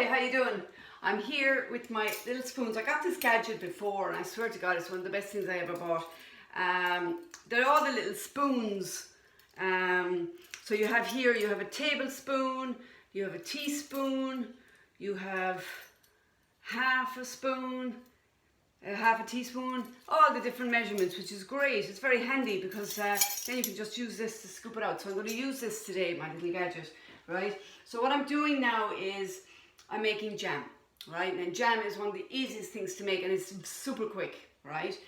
Hi, how you doing? I'm here with my little spoons. I got this gadget before and I swear to God it's one of the best things I ever bought. They're all the little spoons. So you have here, you have a tablespoon, you have a teaspoon, you have half a spoon, half a teaspoon, all the different measurements, which is great. It's very handy because then you can just use this to scoop it out. So I'm going to use this today, my little gadget, right? So what I'm doing now is I'm making jam, right? And jam is one of the easiest things to make and it's super quick, right?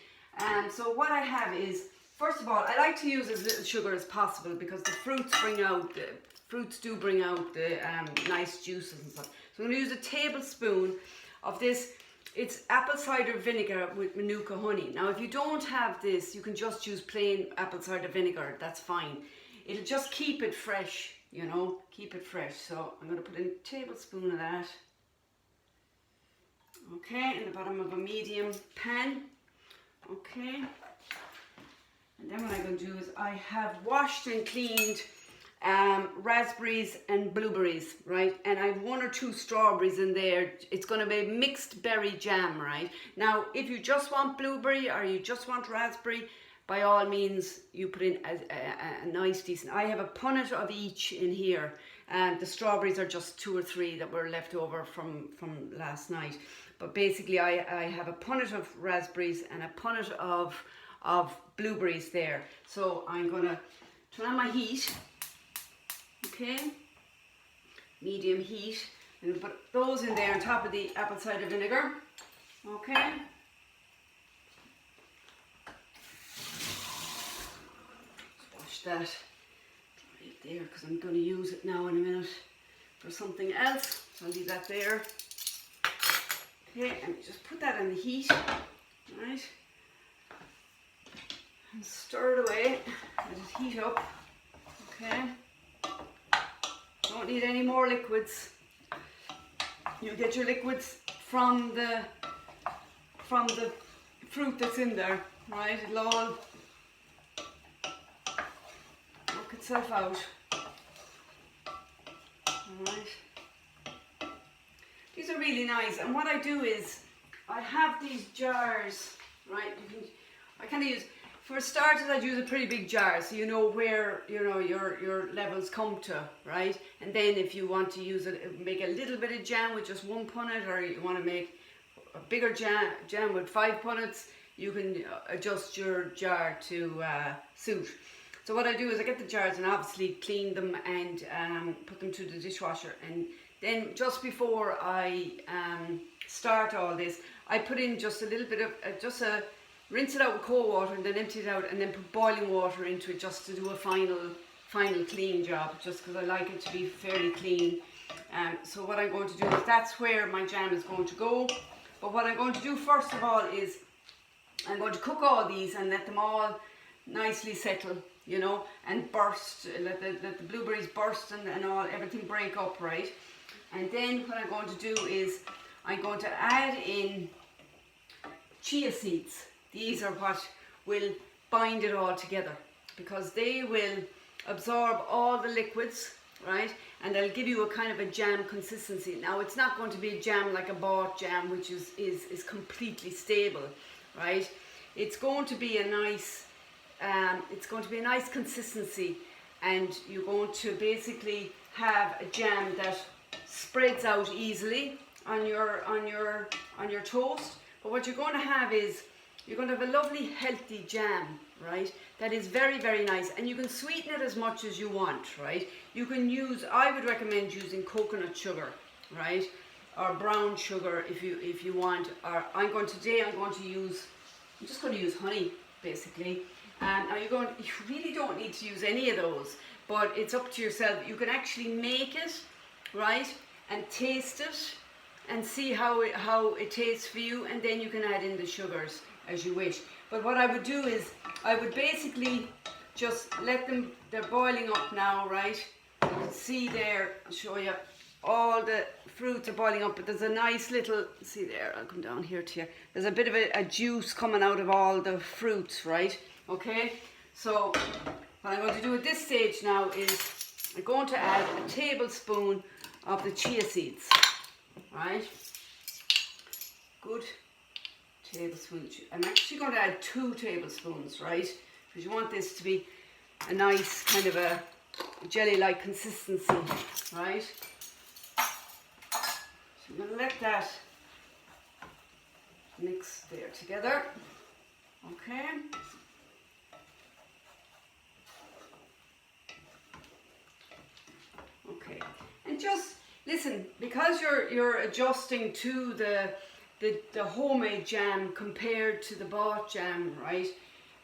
So what I have is, first of all, I like to use as little sugar as possible because the fruits do bring out the nice juices and stuff. So I'm going to use a tablespoon of this. It's apple cider vinegar with Manuka honey. Now if you don't have this, you can just use plain apple cider vinegar, that's fine. It'll just keep it fresh, you know, keep it fresh. So I'm going to put in a tablespoon of that. Okay, in the bottom of a medium pan. Okay. And then what I'm going to do is I have washed and cleaned raspberries and blueberries, right? And I have 1 or 2 strawberries in there. It's going to be mixed berry jam, right? Now, if you just want blueberry or you just want raspberry, by all means, you put in a nice, decent. I have a punnet of each in here. And the strawberries are just 2 or 3 that were left over from last night. But basically, I have a punnet of raspberries and a punnet of blueberries there. So I'm going to turn on my heat. Okay, medium heat, and put those in there on top of the apple cider vinegar. Okay. Wash that right there because I'm going to use it now in a minute for something else. So I'll leave that there. Okay, and just put that on the heat, right? And stir it away. Let it heat up. Okay. Don't need any more liquids. You get your liquids from the fruit that's in there, right? It'll all work itself out. Alright. These are really nice, and what I do is I have these jars, right? I kind of use, for starters, I'd use a pretty big jar so you know where your levels come to, right? And then if you want to use it, make a little bit of jam with just 1 punnet, or you want to make a bigger jam with 5 punnets, you can adjust your jar to suit. So what I do is I get the jars and obviously clean them and put them to the dishwasher, and then just before I start all this, I put in just a little bit of rinse it out with cold water and then empty it out and then put boiling water into it just to do a final clean job, just because I like it to be fairly clean. So what I'm going to do is, that's where my jam is going to go. But what I'm going to do first of all is I'm going to cook all these and let them all nicely settle, you know, and burst, let the blueberries burst and all, everything break up, right? And then what I'm going to do is I'm going to add in chia seeds. These are what will bind it all together because they will absorb all the liquids, right? And they'll give you a kind of a jam consistency. Now it's not going to be a jam like a bought jam, which is completely stable, right? It's going to be a nice consistency, and you're going to basically have a jam that spreads out easily on your toast. But what you're going to have is you're going to have a lovely healthy jam, right? That is very, very nice, and you can sweeten it as much as you want, right? You can use, I would recommend using coconut sugar, right? Or brown sugar if you want. Or I'm just going to use honey basically. Now you really don't need to use any of those, but it's up to yourself. You can actually make it, right, and taste it and see how it tastes for you, and then you can add in the sugars as you wish. But what I would do is I would basically just let them, they're boiling up now, right? You can see there, I'll show you, all the fruits are boiling up, but there's a nice little, see there, I'll come down here to you, there's a bit of a juice coming out of all the fruits, right? Okay, so what I'm going to do at this stage now is I'm going to add a tablespoon of the chia seeds. right? Good tablespoon. I'm actually going to add 2 tablespoons, right? Because you want this to be a nice kind of a jelly-like consistency, right? So I'm going to let that mix there together, okay? Okay, and just listen, because you're adjusting to the homemade jam compared to the bought jam, right?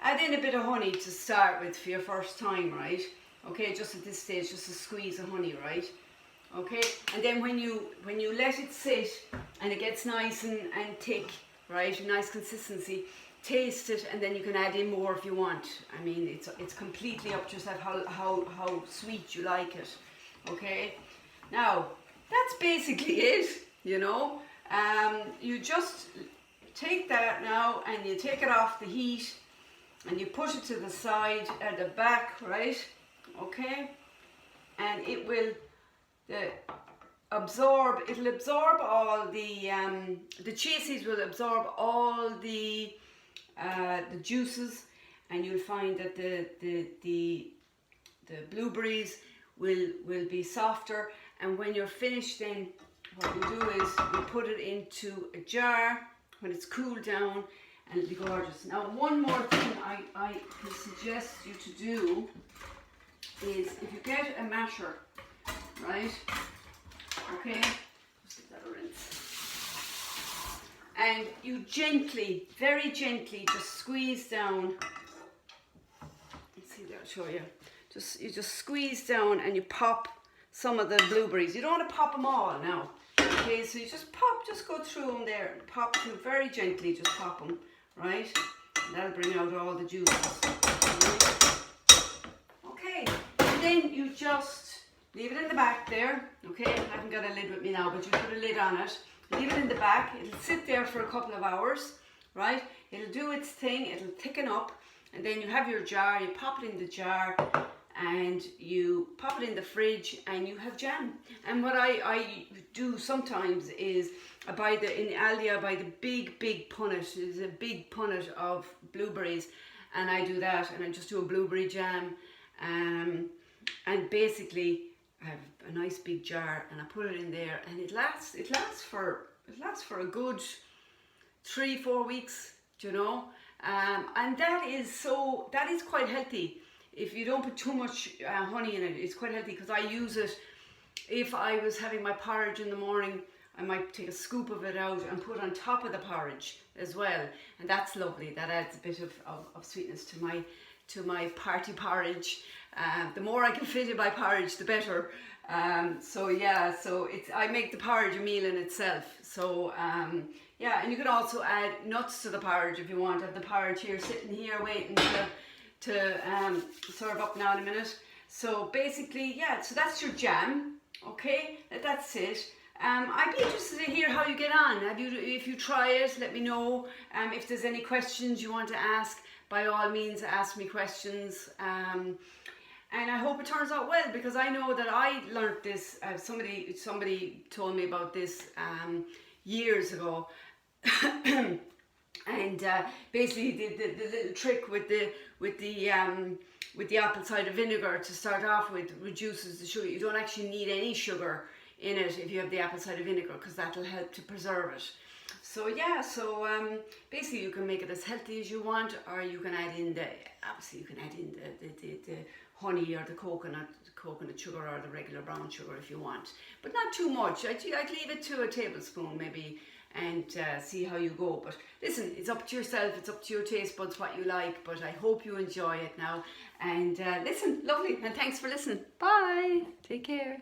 Add in a bit of honey to start with for your first time, right? Okay, just at this stage, just a squeeze of honey, right? Okay, and then when you let it sit and it gets nice and thick, right, a nice consistency, taste it, and then you can add in more if you want. I mean, it's completely up to yourself how sweet you like it. Okay, now that's basically it. You know, you just take that now and you take it off the heat and you push it to the side at the back, right? Okay, and it will it'll absorb all the cheesies will absorb all the juices, and you'll find that the blueberries will be softer. And when you're finished, then what you do is you put it into a jar when it's cooled down, and it'll be gorgeous. Now, one more thing I can suggest you to do is, if you get a masher, right? Okay, just give that a rinse. And you gently, very gently, just squeeze down. Let's see there, I'll show you. You just squeeze down and you pop some of the blueberries. You don't want to pop them all now. Okay, so you just go through them there, and pop them very gently, just pop them, right? And that'll bring out all the juices. Okay, and then you just leave it in the back there. Okay, I haven't got a lid with me now, but you put a lid on it. Leave it in the back. It'll sit there for a couple of hours, right? It'll do its thing. It'll thicken up, and then you have your jar. You pop it in the jar, and you pop it in the fridge, and you have jam. And what I do sometimes is in Aldi I buy the big punnet. It's a big punnet of blueberries, and I do that, and I just do a blueberry jam, and basically I have a nice big jar, and I put it in there, and it lasts for a good 3-4 weeks, you know, and that is quite healthy. If you don't put too much honey in it, it's quite healthy, because I use it if I was having my porridge in the morning. I might take a scoop of it out and put on top of the porridge as well, and that's lovely. That adds a bit of sweetness to my party porridge. The more I can fit in my porridge, the better. So I make the porridge a meal in itself. So yeah, and you can also add nuts to the porridge if you want. I have the porridge here, sitting here waiting to serve up now in a minute. So basically, yeah, so that's your jam. Okay, that's it. I'd be interested to hear how you get on. If you try it, let me know. If there's any questions you want to ask, by all means, ask me questions. And I hope it turns out well, because I know that I learnt this. Somebody told me about this years ago, and basically the little trick with the apple cider vinegar to start off with reduces the sugar. You don't actually need any sugar in it if you have the apple cider vinegar, because that'll help to preserve it. So yeah, basically you can make it as healthy as you want, or you can add in the honey or the coconut sugar or the regular brown sugar if you want, but not too much. I'd leave it to a tablespoon maybe, and see how you go. But listen, it's up to yourself, it's up to your taste buds what you like, but I hope you enjoy it now. And listen, lovely, and thanks for listening. Bye, take care.